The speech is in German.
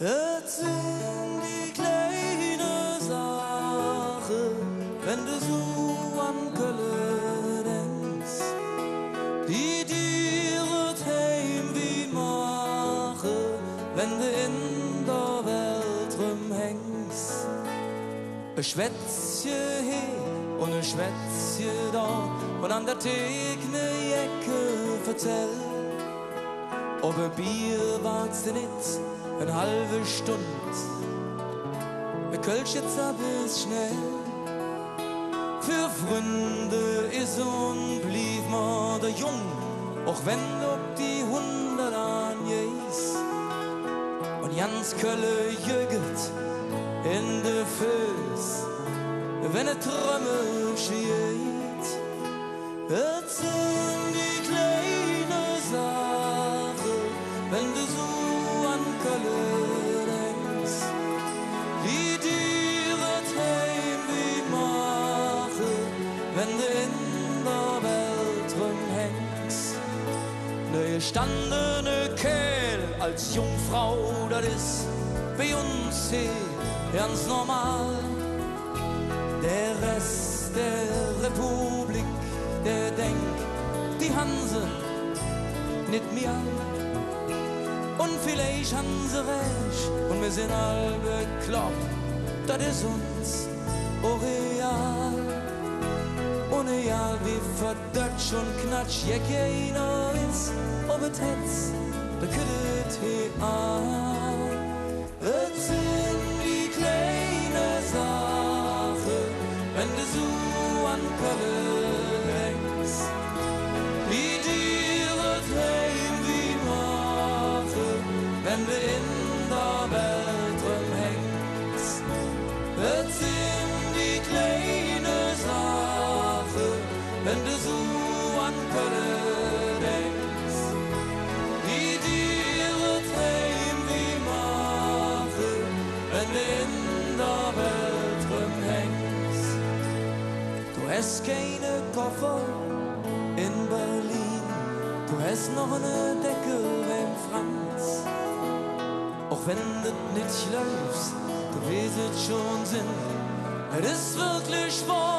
Es sind die kleine Sache, wenn du so an Kölle denkst, die dir das Heimweh mache, wenn du in der Welt rumhängst. Ein Schwätzchen hier und ein Schwätzchen da und an der Theke ne Ecke vertell. Ob ein Bier wart's dir nicht eine halbe Stunde, ein Kölsch jetzt ab ist schnell. Für Freunde ist und blieb man der Jung, auch wenn ob die 100 an ist. Und ganz Kölle jöget in de Füß, wenn er Trümmel schiet. Es sind die kleine Sache, wenn du so an Kölle denkst, die dir das Heimweh mache, wenn du in der Welt rumhängst. Ne gestandene Kerl als Jungfrau, das ist bei uns hier ganz normal. Der Rest der Republik, der denkt, die Hanse nicht mehr. Und vielleicht haben sie recht und wir sind all bekloppt, das ist uns auch real. Und egal wie verdutsch und knatsch jener ist, ob es hetz, da küttet he an. Es sind die kleine Sache, wenn du so an Kölle denkst, die dir das Heimweh mache, wenn du in der Welt rumhängst. Es sind die kleine Sache, wenn du so an Kölle denkst, die dir das Heimweh mache, wenn du in der Welt rumhängst. Du hast keine Koffer in Berlin, du hast noch eine Decke beim Franz. Auch wenn das nicht läuft, du weißt schon Sinn, es ist wirklich wahr.